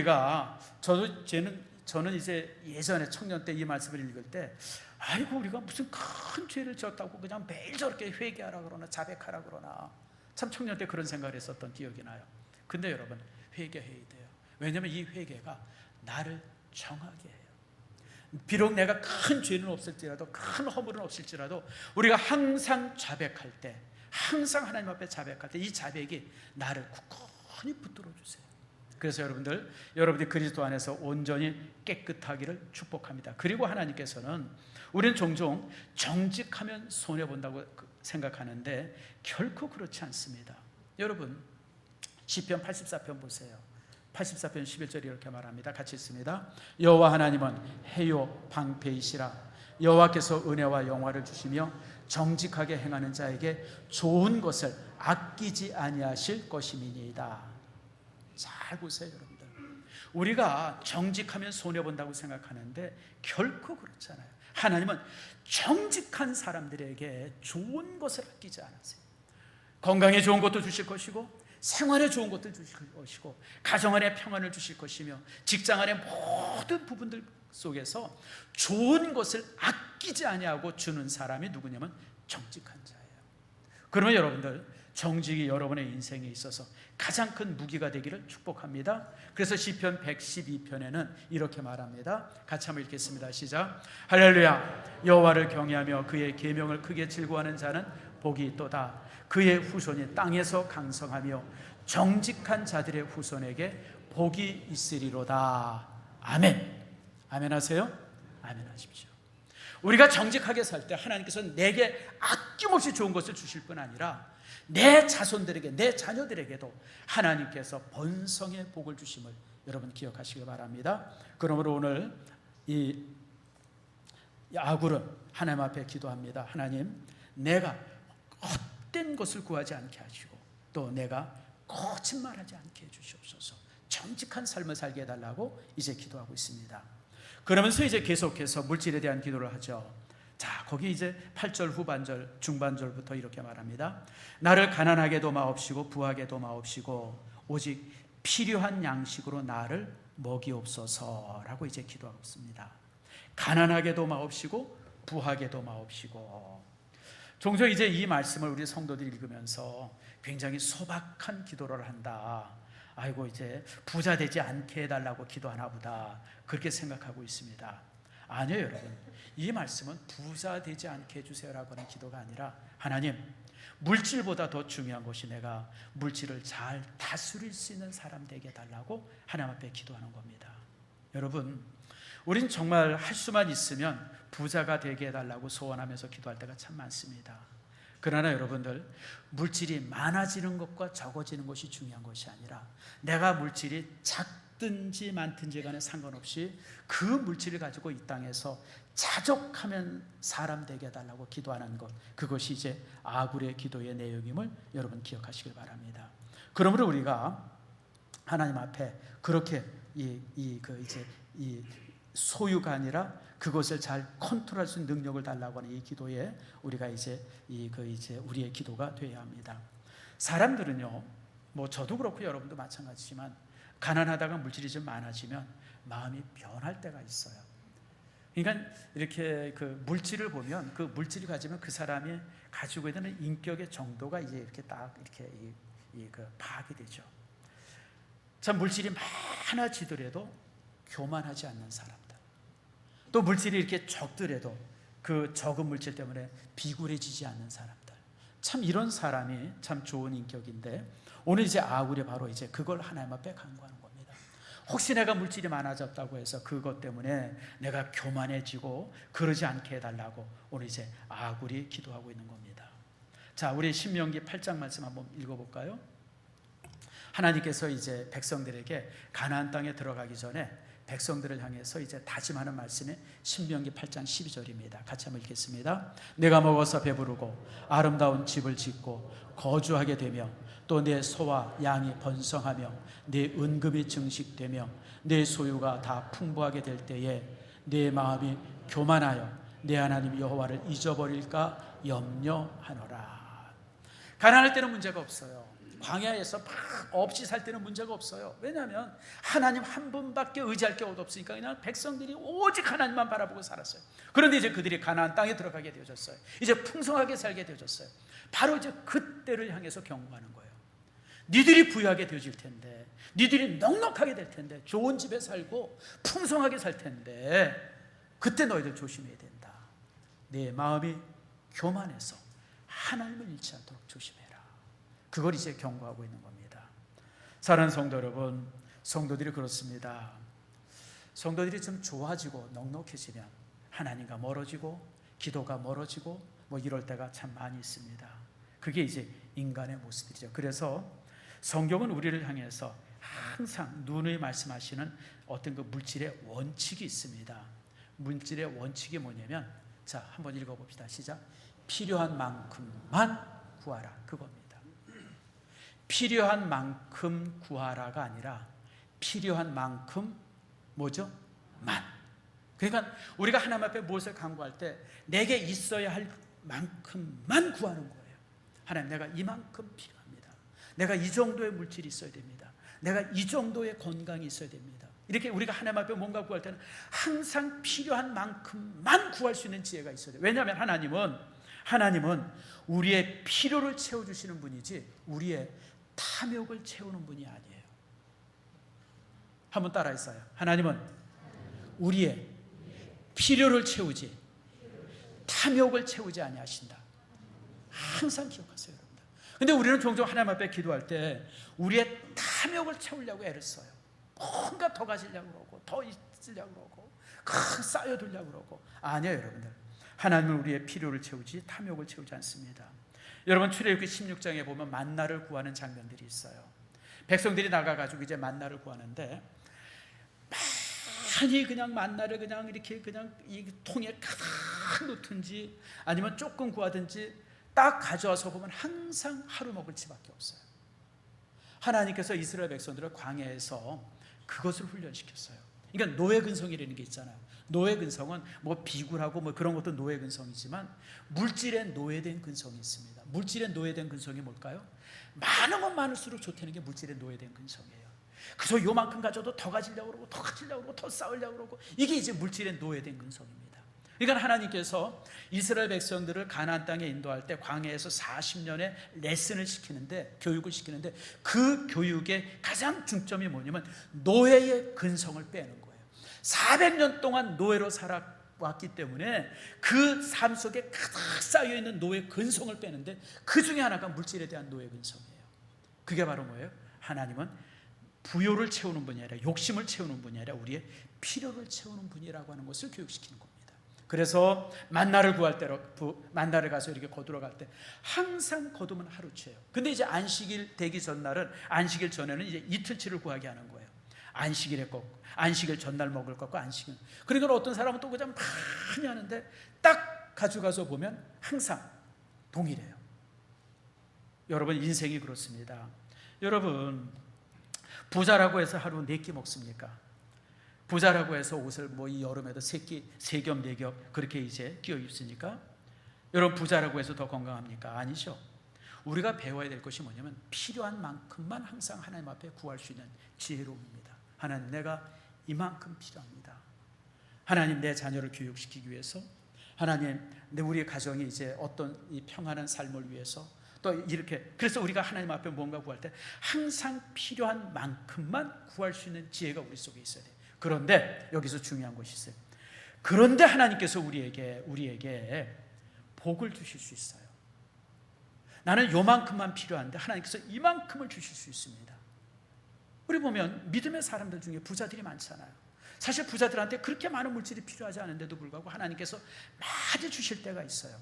저는 이제 예전에 청년 때 이 말씀을 읽을 때, 아이고 우리가 무슨 큰 죄를 지었다고 그냥 매일 저렇게 회개하라 그러나 자백하라 그러나, 참 청년 때 그런 생각을 했었던 기억이 나요. 근데 여러분, 회개해야 돼요. 왜냐하면 이 회개가 나를 정하게 해요. 비록 내가 큰 죄는 없을지라도, 큰 허물은 없을지라도, 우리가 항상 자백할 때, 항상 하나님 앞에 자백할 때 이 자백이 나를 굳건히 붙들어 주세요. 그래서 여러분들이 그리스도 안에서 온전히 깨끗하기를 축복합니다. 그리고 하나님께서는, 우리는 종종 정직하면 손해본다고 생각하는데 결코 그렇지 않습니다. 여러분, 시편 84편 보세요. 84편 11절이 이렇게 말합니다. 같이 읽습니다. 여호와 하나님은 해요 방패이시라. 여호와께서 은혜와 영화를 주시며 정직하게 행하는 자에게 좋은 것을 아끼지 아니하실 것임이니이다. 잘 보세요, 여러분들. 우리가 정직하면 손해본다고 생각하는데 결코 그렇잖아요. 하나님은 정직한 사람들에게 좋은 것을 아끼지 않으세요. 건강에 좋은 것도 주실 것이고, 생활에 좋은 것들 주실 것이고, 가정 안에 평안을 주실 것이며, 직장 안에 모든 부분들 속에서 좋은 것을 아끼지 아니하고 주는 사람이 누구냐면 정직한 자예요. 그러면 여러분들, 정직이 여러분의 인생에 있어서 가장 큰 무기가 되기를 축복합니다. 그래서 시편 112편에는 이렇게 말합니다. 같이 한번 읽겠습니다. 시작. 할렐루야. 여호와를 경외하며 그의 계명을 크게 즐거워하는 자는 복이 있도다. 그의 후손이 땅에서 강성하며 정직한 자들의 후손에게 복이 있으리로다. 아멘. 아멘 하세요? 아멘 하십시오. 우리가 정직하게 살 때 하나님께서 내게 아낌없이 좋은 것을 주실 뿐 아니라 내 자손들에게, 내 자녀들에게도 하나님께서 번성의 복을 주심을 여러분 기억하시기 바랍니다. 그러므로 오늘 이 아굴은 하나님 앞에 기도합니다. 하나님, 내가 헛된 것을 구하지 않게 하시고, 또 내가 거짓말하지 않게 해주시옵소서. 정직한 삶을 살게 해달라고 이제 기도하고 있습니다. 그러면서 이제 계속해서 물질에 대한 기도를 하죠. 자, 거기 이제 8절 후반절 중반절부터 이렇게 말합니다. 나를 가난하게도 마옵시고 부하게도 마옵시고 오직 필요한 양식으로 나를 먹이옵소서라고 이제 기도하고 있습니다. 가난하게도 마옵시고 부하게도 마옵시고. 종종 이제 이 말씀을 우리 성도들이 읽으면서 굉장히 소박한 기도를 한다. 아이고, 이제 부자 되지 않게 해달라고 기도하나 보다, 그렇게 생각하고 있습니다. 아니요, 여러분. 이 말씀은 부자 되지 않게 해주세요라고 하는 기도가 아니라, 하나님, 물질보다 더 중요한 것이 내가 물질을 잘 다스릴 수 있는 사람 되게 해달라고 하나님 앞에 기도하는 겁니다. 여러분, 우린 정말 할 수만 있으면 부자가 되게 해달라고 소원하면서 기도할 때가 참 많습니다. 그러나 여러분들, 물질이 많아지는 것과 적어지는 것이 중요한 것이 아니라, 내가 물질이 작든지 많든지 간에 상관없이 그 물질을 가지고 이 땅에서 자족하면 사람 되게 해달라고 기도하는 것, 그것이 이제 아굴의 기도의 내용임을 여러분 기억하시길 바랍니다. 그러므로 우리가 하나님 앞에 그렇게 이 소유가 아니라 그것을 잘 컨트롤할 수 있는 능력을 달라고 하는 이 기도에 우리가 이제 우리의 기도가 되어야 합니다. 사람들은요, 뭐 저도 그렇고 여러분도 마찬가지지만, 가난하다가 물질이 좀 많아지면 마음이 변할 때가 있어요. 그러니까 이렇게 그 물질을 보면, 그 물질을 가지면 그 사람이 가지고 있는 인격의 정도가 이제 이렇게 딱 이렇게 파악이 되죠. 참, 물질이 많아지더라도 교만하지 않는 사람들, 또 물질이 이렇게 적더라도 그 적은 물질 때문에 비굴해지지 않는 사람들, 참 이런 사람이 참 좋은 인격인데, 오늘 이제 아굴이 바로 이제 그걸 하나님 앞에 간구하는 겁니다. 혹시 내가 물질이 많아졌다고 해서 그것 때문에 내가 교만해지고 그러지 않게 해달라고 오늘 이제 아굴이 기도하고 있는 겁니다. 자, 우리 신명기 8장 말씀 한번 읽어볼까요? 하나님께서 이제 백성들에게 가나안 땅에 들어가기 전에 백성들을 향해서 이제 다짐하는 말씀이 신명기 8장 12절입니다. 같이 한번 읽겠습니다. 내가 먹어서 배부르고 아름다운 집을 짓고 거주하게 되며, 또 내 소와 양이 번성하며 내 은금이 증식되며 내 소유가 다 풍부하게 될 때에 내 마음이 교만하여 내 하나님 여호와를 잊어버릴까 염려하노라. 가난할 때는 문제가 없어요. 광야에서 막 없이 살 때는 문제가 없어요. 왜냐하면 하나님 한 분밖에 의지할 게 없으니까 그냥 백성들이 오직 하나님만 바라보고 살았어요. 그런데 이제 그들이 가나안 땅에 들어가게 되어졌어요. 이제 풍성하게 살게 되어졌어요. 바로 이제 그때를 향해서 경고하는 거예요. 니들이 부유하게 되어질 텐데, 니들이 넉넉하게 될 텐데, 좋은 집에 살고 풍성하게 살 텐데, 그때 너희들 조심해야 된다. 내 마음이 교만해서 하나님을 잃지 않도록 조심해라. 그걸 이제 경고하고 있는 겁니다. 사랑하는 성도 여러분, 성도들이 그렇습니다. 성도들이 좀 좋아지고 넉넉해지면 하나님과 멀어지고 기도가 멀어지고 뭐 이럴 때가 참 많이 있습니다. 그게 이제 인간의 모습이죠. 그래서 성경은 우리를 향해서 항상 누누이 말씀하시는 어떤 그 물질의 원칙이 있습니다. 물질의 원칙이 뭐냐면, 자, 한번 읽어봅시다. 시작. 필요한 만큼만 구하라. 그겁니다. 필요한 만큼 구하라가 아니라 필요한 만큼 뭐죠? 만. 그러니까 우리가 하나님 앞에 무엇을 간구할 때 내게 있어야 할 만큼만 구하는 거예요. 하나님, 내가 이만큼 필요합니다. 내가 이 정도의 물질이 있어야 됩니다. 내가 이 정도의 건강이 있어야 됩니다. 이렇게 우리가 하나님 앞에 뭔가 구할 때는 항상 필요한 만큼만 구할 수 있는 지혜가 있어야 돼요. 왜냐하면 하나님은 우리의 필요를 채워주시는 분이지 우리의 탐욕을 채우는 분이 아니에요. 한번 따라했어요. 하나님은 우리의 필요를 채우지 탐욕을 채우지 아니하신다. 항상 기억하세요, 여러분들. 근데 우리는 종종 하나님 앞에 기도할 때 우리의 탐욕을 채우려고 애를 써요. 뭔가 더 가지려고 그러고 더 있으려고 그러고 쌓여두려고 그러고. 아니에요, 여러분들. 하나님은 우리의 필요를 채우지 탐욕을 채우지 않습니다. 여러분, 출애굽기 16장에 보면 만나를 구하는 장면들이 있어요. 백성들이 나가가지고 이제 만나를 구하는데 많이 그냥 만나를 그냥 이렇게 그냥 이 통에 가득 놓든지 아니면 조금 구하든지 딱 가져와서 보면 항상 하루 먹을 치밖에 없어요. 하나님께서 이스라엘 백성들을 광야에서 그것을 훈련시켰어요. 그러니까 노예 근성이라는 게 있잖아요. 노예 근성은 뭐 비굴하고 뭐 그런 것도 노예 근성이지만 물질에 노예된 근성이 있습니다. 물질에 노예된 근성이 뭘까요? 많으면 많을수록 좋다는 게 물질에 노예된 근성이에요. 그래서 요만큼 가져도 더 가지려고 그러고 더 가지려고 그러고 더 쌓으려고 그러고, 이게 이제 물질에 노예된 근성입니다. 그러니까 하나님께서 이스라엘 백성들을 가나안 땅에 인도할 때 광야에서 40년의 레슨을 시키는데, 교육을 시키는데, 그 교육의 가장 중점이 뭐냐면 노예의 근성을 빼는 거예요. 400년 동안 노예로 살아왔기 때문에 그 삶 속에 가득 쌓여있는 노예 근성을 빼는데 그 중에 하나가 물질에 대한 노예 근성이에요. 그게 바로 뭐예요? 하나님은 부요를 채우는 분이 아니라 욕심을 채우는 분이 아니라 우리의 필요를 채우는 분이라고 하는 것을 교육시키는 겁니다. 그래서 만나를 구할 때로 만나를 가서 이렇게 거두러 갈 때 항상 거두면 하루치예요. 근데 이제 안식일 되기 전날은, 안식일 전에는 이제 이틀치를 구하게 하는 거예요. 안식일에 꼭 안식일 전날 먹을 것과 안식일. 그러니까 어떤 사람은 또 그냥 많이 하는데 딱 가져가서 보면 항상 동일해요. 여러분, 인생이 그렇습니다. 여러분, 부자라고 해서 하루 4끼 먹습니까? 부자라고 해서 옷을 뭐 이 여름에도 3겹 4겹 그렇게 이제 끼워 입습니까? 여러분, 부자라고 해서 더 건강합니까? 아니죠. 우리가 배워야 될 것이 뭐냐면 필요한 만큼만 항상 하나님 앞에 구할 수 있는 지혜로움입니다. 하나님, 내가 이만큼 필요합니다. 하나님, 내 자녀를 교육시키기 위해서, 하나님, 우리의 가정이 이제 어떤 이 평안한 삶을 위해서, 또 이렇게, 그래서 우리가 하나님 앞에 뭔가 구할 때 항상 필요한 만큼만 구할 수 있는 지혜가 우리 속에 있어야 돼요. 그런데 여기서 중요한 것이 있어요. 그런데 하나님께서 우리에게 복을 주실 수 있어요. 나는 요만큼만 필요한데 하나님께서 이만큼을 주실 수 있습니다. 우리 보면 믿음의 사람들 중에 부자들이 많잖아요. 사실 부자들한테 그렇게 많은 물질이 필요하지 않은데도 불구하고 하나님께서 많이 주실 때가 있어요.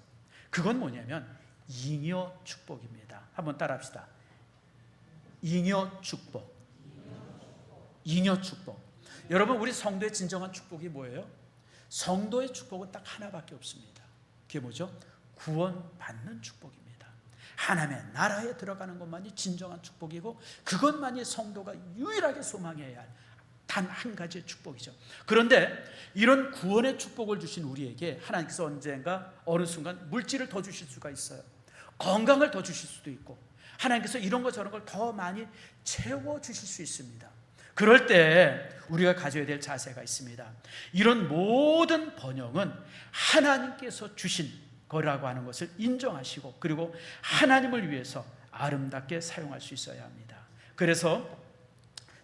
그건 뭐냐면 잉여 축복입니다. 한번 따라합시다. 잉여 축복. 잉여 축복. 여러분, 우리 성도의 진정한 축복이 뭐예요? 성도의 축복은 딱 하나밖에 없습니다. 그게 뭐죠? 구원받는 축복입니다. 하나님의 나라에 들어가는 것만이 진정한 축복이고 그것만이 성도가 유일하게 소망해야 할 단 한 가지의 축복이죠. 그런데 이런 구원의 축복을 주신 우리에게 하나님께서 언젠가 어느 순간 물질을 더 주실 수가 있어요. 건강을 더 주실 수도 있고, 하나님께서 이런 것 저런 걸 더 많이 채워주실 수 있습니다. 그럴 때 우리가 가져야 될 자세가 있습니다. 이런 모든 번영은 하나님께서 주신 거라고 하는 것을 인정하시고, 그리고 하나님을 위해서 아름답게 사용할 수 있어야 합니다. 그래서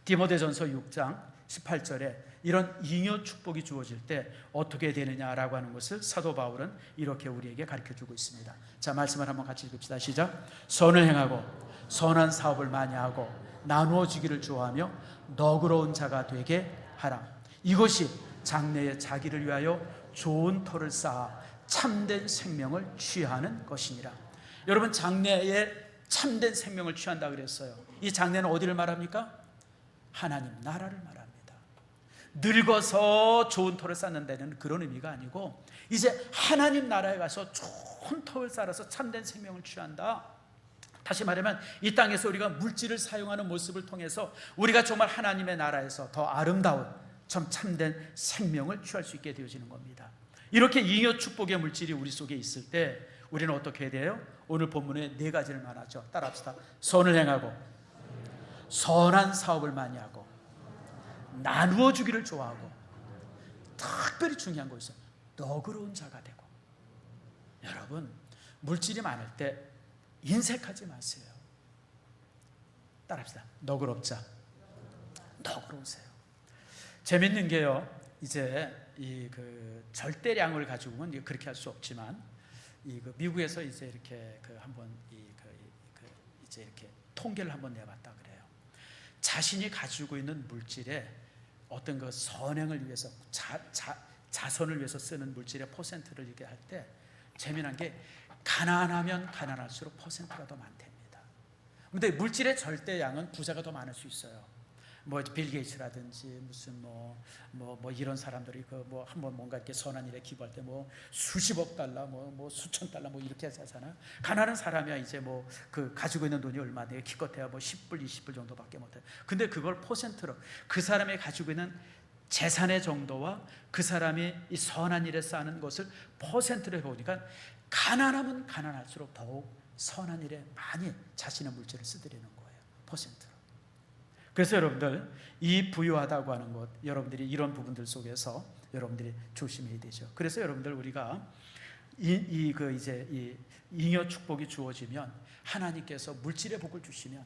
디모데전서 6장 18절에 이런 잉여 축복이 주어질 때 어떻게 되느냐라고 하는 것을 사도 바울은 이렇게 우리에게 가르쳐주고 있습니다. 자, 말씀을 한번 같이 읽읍시다. 시작. 선을 행하고 선한 사업을 많이 하고 나누어 주기를 좋아하며 너그러운 자가 되게 하라. 이것이 장래에 자기를 위하여 좋은 터를 쌓아 참된 생명을 취하는 것이니라. 여러분, 장래에 참된 생명을 취한다 그랬어요. 이 장래는 어디를 말합니까? 하나님 나라를 말합니다. 늙어서 좋은 터를 쌓는 데는 그런 의미가 아니고, 이제 하나님 나라에 가서 좋은 터를 쌓아서 참된 생명을 취한다. 다시 말하면 이 땅에서 우리가 물질을 사용하는 모습을 통해서 우리가 정말 하나님의 나라에서 더 아름다운 참 참된 생명을 취할 수 있게 되어지는 겁니다. 이렇게 잉여 축복의 물질이 우리 속에 있을 때 우리는 어떻게 해야 돼요? 오늘 본문에 4가지를 말하죠. 따라합시다. 선을 행하고 선한 사업을 많이 하고 나누어 주기를 좋아하고, 특별히 중요한 거 있어요. 너그러운 자가 되고. 여러분, 물질이 많을 때 인색하지 마세요. 따라합시다. 너그럽자. 너그러우세요. 재밌는 게요, 이제 이 그 절대량을 가지고 보면 그렇게 할 수 없지만, 이 그 미국에서 이제 이렇게 그 한번 이제 이렇게 통계를 한번 내봤다 그래요. 자신이 가지고 있는 물질에 어떤 그 선행을 위해서 자선을 위해서 쓰는 물질의 퍼센트를 이렇게 할 때 재미난 게 가난하면 가난할수록 퍼센트가 더 많답니다. 그런데 물질의 절대량은 부자가 더 많을 수 있어요. 뭐 빌 게이츠라든지 무슨 뭐 이런 사람들이 그 뭐 한번 뭔가 이렇게 선한 일에 기부할 때 뭐 수십억 달러 뭐 수천 달러 뭐 이렇게 하잖아요. 가난한 사람이야 이제 뭐 그 가지고 있는 돈이 얼마인데 기껏해야 뭐 10불 20불 정도밖에 못해. 근데 그걸 퍼센트로 그 사람이 가지고 있는 재산의 정도와 그 사람이 이 선한 일에 쌓는 것을 퍼센트로 해보니까 가난하면 가난할수록 더욱 선한 일에 많이 자신의 물질을 쓰드리는 거예요. 퍼센트로. 그래서 여러분들, 이 부유하다고 하는 것, 여러분들이 이런 부분들 속에서 여러분들이 조심해야 되죠. 그래서 여러분들, 우리가 이 잉여 축복이 주어지면, 하나님께서 물질의 복을 주시면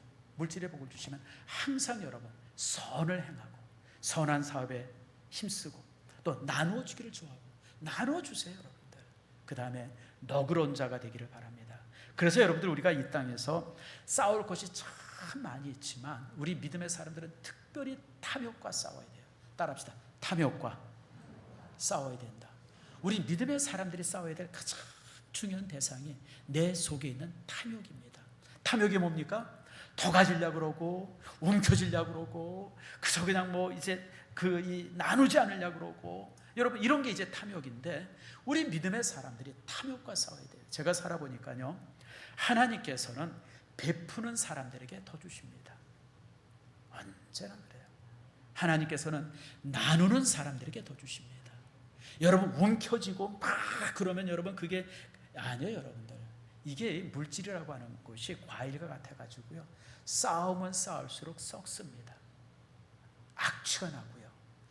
항상 여러분 선을 행하고 선한 사업에 힘쓰고 또 나누어 주기를 좋아하고 나누어 주세요, 여러분들. 그 다음에 너그러운 자가 되기를 바랍니다. 그래서 여러분들, 우리가 이 땅에서 싸울 것이 참 많이 있지만 우리 믿음의 사람들은 특별히 탐욕과 싸워야 돼요. 따라합시다. 탐욕과 싸워야 된다. 우리 믿음의 사람들이 싸워야 될 가장 중요한 대상이 내 속에 있는 탐욕입니다. 탐욕이 뭡니까? 더 가지려고 그러고 움켜쥐려고 그러고 그래서 그냥 뭐 이제 나누지 않으려고 그러고, 여러분, 이런 게 이제 탐욕인데 우리 믿음의 사람들이 탐욕과 싸워야 돼요. 제가 살아보니까요, 하나님께서는 베푸는 사람들에게 더 주십니다. 언제나 그래요. 하나님께서는 나누는 사람들에게 더 주십니다. 여러분, 움켜쥐고 막 그러면 여러분 그게 아니에요. 여러분들, 이게 물질이라고 하는 것이 과일과 같아가지고요, 쌓으면 쌓을수록 썩습니다. 악취가 나고요,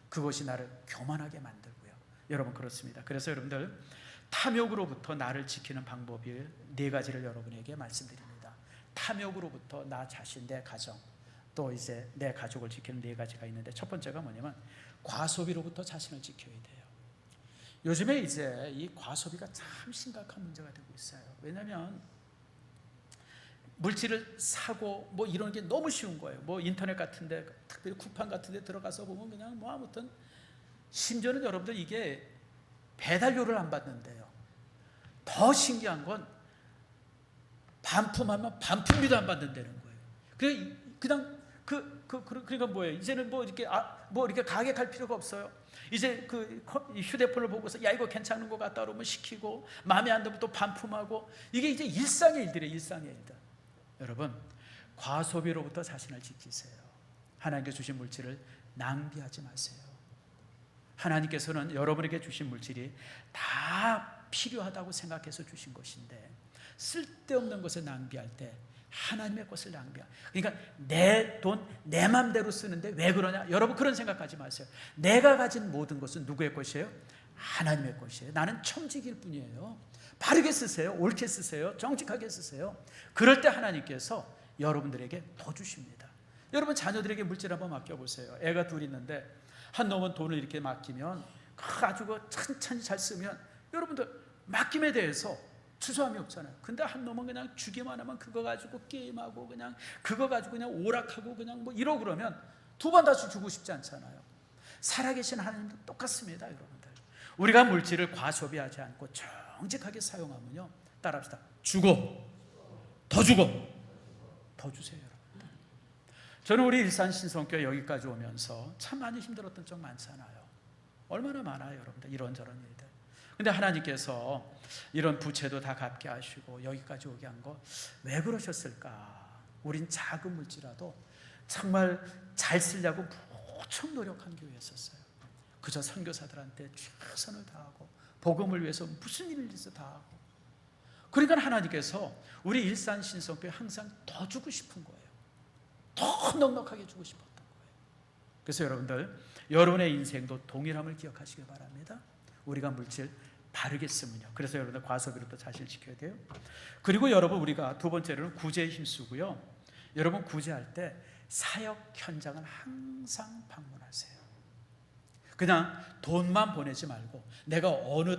그것이 나를 교만하게 만들고요. 여러분, 그렇습니다. 그래서 여러분들, 탐욕으로부터 나를 지키는 방법이 4가지를 여러분에게 말씀드립니다. 탐욕으로부터 나 자신, 내 가정, 또 이제 내 가족을 지키는 4가지가 있는데, 첫 번째가 뭐냐면 과소비로부터 자신을 지켜야 돼요. 요즘에 이제 이 과소비가 참 심각한 문제가 되고 있어요. 왜냐하면 물질을 사고 뭐 이런 게 너무 쉬운 거예요. 뭐 인터넷 같은데, 특별히 쿠팡 같은데 들어가서 보면 그냥 뭐 아무튼, 심지어는 여러분들 이게 배달료를 안 받는데요. 더 신기한 건 반품하면 반품비도 안 받는다는 거예요. 그냥 그러니까 뭐예요? 이제는 뭐 이렇게 가게 갈 필요가 없어요. 이제 그 휴대폰을 보고서 야 이거 괜찮은 것 같다 그러면 시키고, 마음에 안 들면 또 반품하고, 이게 이제 일상의 일들이에요. 일상의 일들. 여러분, 과소비로부터 자신을 지키세요. 하나님께서 주신 물질을 낭비하지 마세요. 하나님께서는 여러분에게 주신 물질이 다 필요하다고 생각해서 주신 것인데, 쓸데없는 것을 낭비할 때 하나님의 것을 낭비하고. 그러니까 내 돈, 내 맘대로 쓰는데 왜 그러냐? 여러분 그런 생각하지 마세요. 내가 가진 모든 것은 누구의 것이에요? 하나님의 것이에요. 나는 청직일 뿐이에요. 바르게 쓰세요. 옳게 쓰세요. 정직하게 쓰세요. 그럴 때 하나님께서 여러분들에게 더 주십니다. 여러분 자녀들에게 물질 한번 맡겨보세요. 애가 둘 있는데 한 놈은 돈을 이렇게 맡기면 아주 천천히 잘 쓰면 여러분들 맡김에 대해서 추수함이 없잖아요. 근데 한 놈은 그냥 주기만 하면 그거 가지고 게임하고 그냥 그거 가지고 그냥 오락하고 그냥 뭐 이러고 그러면 두 번 다시 주고 싶지 않잖아요. 살아계신 하나님도 똑같습니다, 여러분들. 우리가 물질을 과소비하지 않고 정직하게 사용하면요, 따라합시다. 주고 더 주고 더 주세요, 여러분들. 저는 우리 일산 신성교회 여기까지 오면서 참 많이 힘들었던 적 많잖아요. 얼마나 많아요, 여러분들. 이런저런 일들. 근데 하나님께서 이런 부채도 다 갚게 하시고 여기까지 오게 한 거 왜 그러셨을까? 우린 작은 물질이라도 정말 잘 쓰려고 무척 노력한 교회였었어요. 그저 선교사들한테 최선을 다하고 복음을 위해서 무슨 일을 해서 다 하고. 그러니까 하나님께서 우리 일산 신성교회 항상 더 주고 싶은 거예요. 더 넉넉하게 주고 싶었던 거예요. 그래서 여러분들, 여러분의 인생도 동일함을 기억하시기 바랍니다. 우리가 물질 바르게 쓰면요. 그래서 여러분들 과소비로부터 자신을 지켜야 돼요. 그리고 여러분, 우리가 두 번째로는 구제에 힘쓰고요. 여러분 구제할 때 사역 현장을 항상 방문하세요. 그냥 돈만 보내지 말고 내가 어느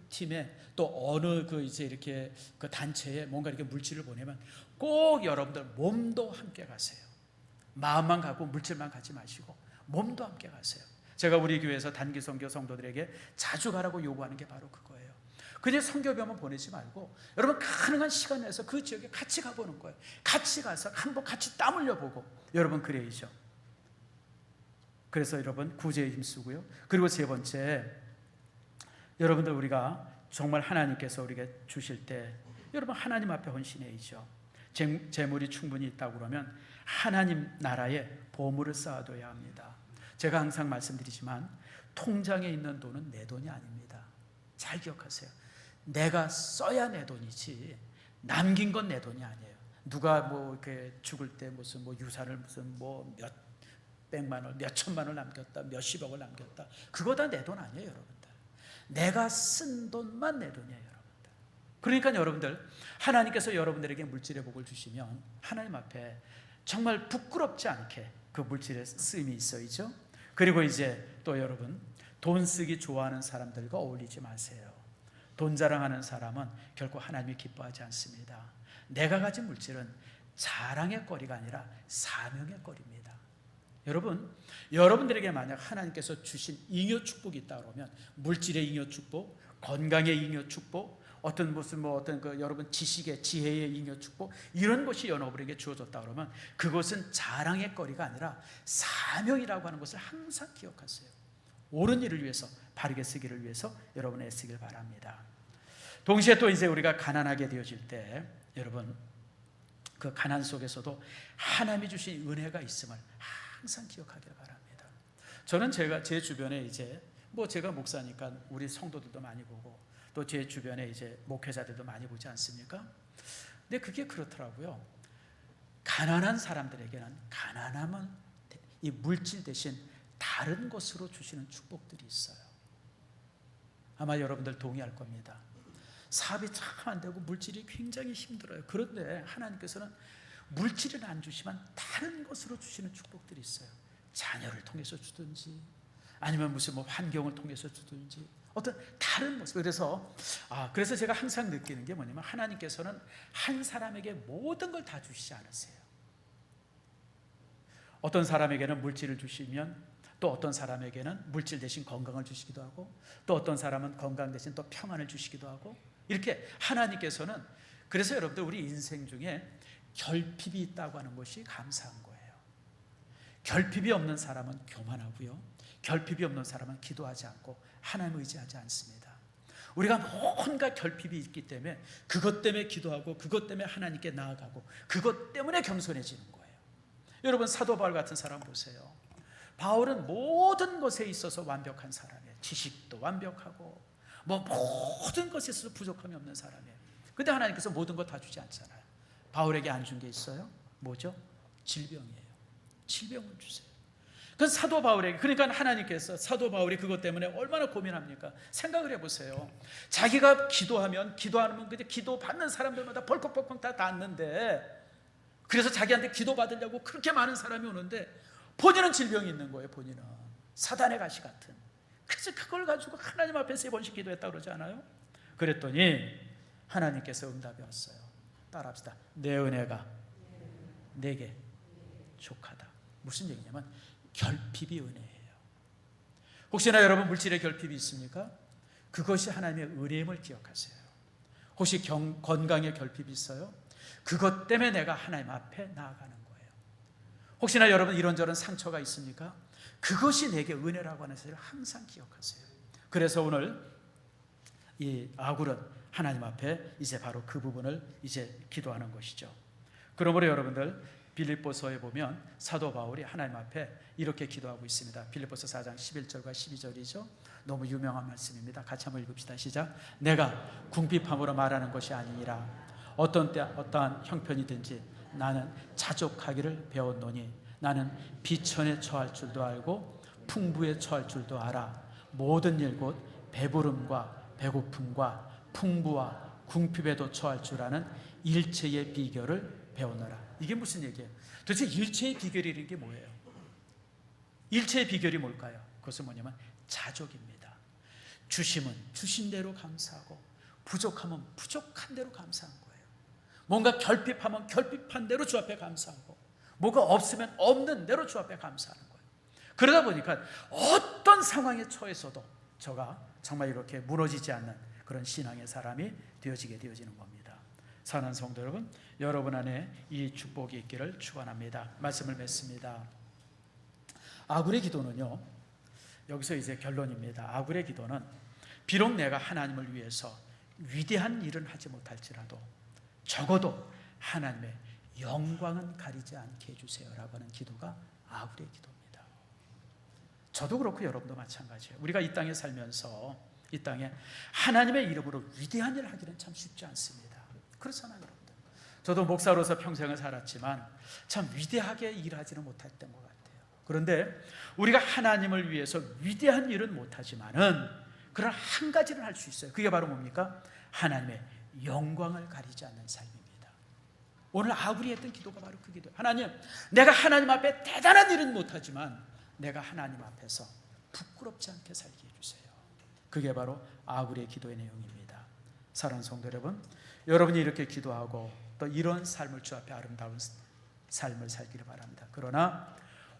팀에 또 어느 이제 이렇게 그 단체에 뭔가 이렇게 물질을 보내면 꼭 여러분들 몸도 함께 가세요. 마음만 가고 물질만 가지 마시고 몸도 함께 가세요. 제가 우리 교회에서 단기 선교 성도들에게 자주 가라고 요구하는 게 바로 그거예요. 그냥 선교비만 보내지 말고 여러분 가능한 시간 내서 그 지역에 같이 가보는 거예요. 같이 가서 한번 같이 땀 흘려보고. 여러분 그래야죠. 그래서 여러분 구제에 힘쓰고요. 그리고 세 번째, 여러분들 우리가 정말 하나님께서 우리에게 주실 때 여러분 하나님 앞에 헌신해야죠. 재물이 충분히 있다고 그러면 하나님 나라에 보물을 쌓아둬야 합니다. 제가 항상 말씀드리지만 통장에 있는 돈은 내 돈이 아닙니다. 잘 기억하세요. 내가 써야 내 돈이지 남긴 건 내 돈이 아니에요. 누가 뭐 이렇게 죽을 때 무슨 뭐 유산을 무슨 뭐 몇 백만 원, 몇 천만 원 남겼다, 몇십억을 남겼다, 그거 다 내 돈 아니에요, 여러분들. 내가 쓴 돈만 내 돈이에요, 여러분들. 그러니까 여러분들, 하나님께서 여러분들에게 물질의 복을 주시면 하나님 앞에 정말 부끄럽지 않게 그 물질의 쓰임이 있어야죠. 그리고 이제 또 여러분, 돈 쓰기 좋아하는 사람들과 어울리지 마세요. 돈 자랑하는 사람은 결코 하나님이 기뻐하지 않습니다. 내가 가진 물질은 자랑의 거리가 아니라 사명의 거리입니다. 여러분, 여러분들에게 만약 하나님께서 주신 잉여 축복이 있다 그러면 물질의 잉여 축복, 건강의 잉여 축복, 어떤 무슨 뭐 어떤 그 여러분 지식의 지혜의 잉여 축복, 이런 것이 여러분에게 주어졌다 그러면 그것은 자랑의 거리가 아니라 사명이라고 하는 것을 항상 기억하세요. 옳은 일을 위해서, 바르게 쓰기를 위해서 여러분 애쓰길 바랍니다. 동시에 또 이제 우리가 가난하게 되어질 때 여러분 그 가난 속에서도 하나님이 주신 은혜가 있음을 항상 기억하길 바랍니다. 저는 제 주변에 이제 뭐 제가 목사니까 우리 성도들도 많이 보고 또 제 주변에 이제 목회자들도 많이 보지 않습니까? 근데 그게 그렇더라고요. 가난한 사람들에게는 가난함은 이 물질 대신 다른 것으로 주시는 축복들이 있어요. 아마 여러분들 동의할 겁니다. 사업이 참 안 되고 물질이 굉장히 힘들어요. 그런데 하나님께서는 물질은 안 주시면 다른 것으로 주시는 축복들이 있어요. 자녀를 통해서 주든지 아니면 무슨 뭐 환경을 통해서 주든지 어떤 다른 모습. 그래서 제가 항상 느끼는 게 뭐냐면 하나님께서는 한 사람에게 모든 걸 다 주시지 않으세요. 어떤 사람에게는 물질을 주시면 또 어떤 사람에게는 물질 대신 건강을 주시기도 하고 또 어떤 사람은 건강 대신 또 평안을 주시기도 하고 이렇게 하나님께서는. 그래서 여러분들 우리 인생 중에 결핍이 있다고 하는 것이 감사한 거예요. 결핍이 없는 사람은 교만하고요, 결핍이 없는 사람은 기도하지 않고 하나님을 의지하지 않습니다. 우리가 뭔가 결핍이 있기 때문에 그것 때문에 기도하고 그것 때문에 하나님께 나아가고 그것 때문에 겸손해지는 거예요. 여러분 사도 바울 같은 사람 보세요. 바울은 모든 것에 있어서 완벽한 사람이에요. 지식도 완벽하고 뭐 모든 것에 있어서 부족함이 없는 사람이에요. 근데 하나님께서 모든 것 다 주지 않잖아요. 바울에게 안 준 게 있어요. 뭐죠? 질병이에요. 질병을 주세요. 그 사도 바울에게, 그러니까 하나님께서 사도 바울이 그것 때문에 얼마나 고민합니까? 생각을 해보세요. 자기가 기도하면 그냥 기도 받는 사람들마다 벌컥벌컥 다 닿는데, 그래서 자기한테 기도 받으려고 그렇게 많은 사람이 오는데 본인은 질병이 있는 거예요. 본인은 사단의 가시 같은. 그래서 그걸 가지고 하나님 앞에 3번씩 기도했다고 그러지 않아요? 그랬더니 하나님께서 응답이 왔어요. 따라합시다. 내 은혜가 내게 족하다. 무슨 얘기냐면 결핍이 은혜예요. 혹시나 여러분 물질의 결핍이 있습니까? 그것이 하나님의 은혜임을 기억하세요. 혹시 건강의 결핍이 있어요? 그것 때문에 내가 하나님 앞에 나아가는 거예요. 혹시나 여러분 이런저런 상처가 있습니까? 그것이 내게 은혜라고 하는 사실을 항상 기억하세요. 그래서 오늘 이 아굴은 하나님 앞에 이제 바로 그 부분을 이제 기도하는 것이죠. 그러므로 여러분들 빌립보서에 보면 사도 바울이 하나님 앞에 이렇게 기도하고 있습니다. 빌립보서 4장 11절과 12절이죠. 너무 유명한 말씀입니다. 같이 한번 읽읍시다. 시작. 내가 궁핍함으로 말하는 것이 아니니라. 어떤 때 어떠한 형편이든지 나는 자족하기를 배웠노니 나는 비천에 처할 줄도 알고 풍부에 처할 줄도 알아. 모든 일 곧 배부름과 배고픔과 풍부와 궁핍에도 처할 줄 아는 일체의 비결을 배우노라. 이게 무슨 얘기예요? 도대체 일체의 비결이라는 게 뭐예요? 일체의 비결이 뭘까요? 그것은 뭐냐면 자족입니다. 주심은 주신 대로 감사하고 부족하면 부족한 대로 감사한 거예요. 뭔가 결핍하면 결핍한 대로 주 앞에 감사하고 뭐가 없으면 없는 대로 주 앞에 감사하는 거예요. 그러다 보니까 어떤 상황에 처해서도 저가 정말 이렇게 무너지지 않는 그런 신앙의 사람이 되어지는 겁니다. 사랑하는 성도 여러분, 여러분 안에 이 축복이 있기를 축원합니다. 말씀을 맺습니다. 아굴의 기도는요, 여기서 이제 결론입니다. 아굴의 기도는 비록 내가 하나님을 위해서 위대한 일은 하지 못할지라도 적어도 하나님의 영광은 가리지 않게 해주세요라고 하는 기도가 아굴의 기도입니다. 저도 그렇고 여러분도 마찬가지예요. 우리가 이 땅에 살면서 이 땅에 하나님의 이름으로 위대한 일을 하기는 참 쉽지 않습니다. 그렇잖아요, 여러분들. 저도 목사로서 평생을 살았지만 참 위대하게 일하지는 못했던 것 같아요. 그런데 우리가 하나님을 위해서 위대한 일은 못하지만은 그런 한 가지는 할 수 있어요. 그게 바로 뭡니까? 하나님의 영광을 가리지 않는 삶입니다. 오늘 아굴이 했던 기도가 바로 그 기도예요. 하나님, 내가 하나님 앞에 대단한 일은 못하지만 내가 하나님 앞에서 부끄럽지 않게 살게 해주세요. 그게 바로 아굴의 기도의 내용입니다. 사랑하는 성도 여러분, 여러분이 이렇게 기도하고 또 이런 삶을 주 앞에 아름다운 삶을 살기를 바랍니다. 그러나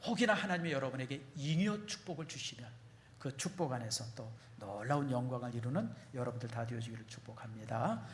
혹이나 하나님이 여러분에게 잉여 축복을 주시면 그 축복 안에서 또 놀라운 영광을 이루는 여러분들 다 되어지기를 축복합니다.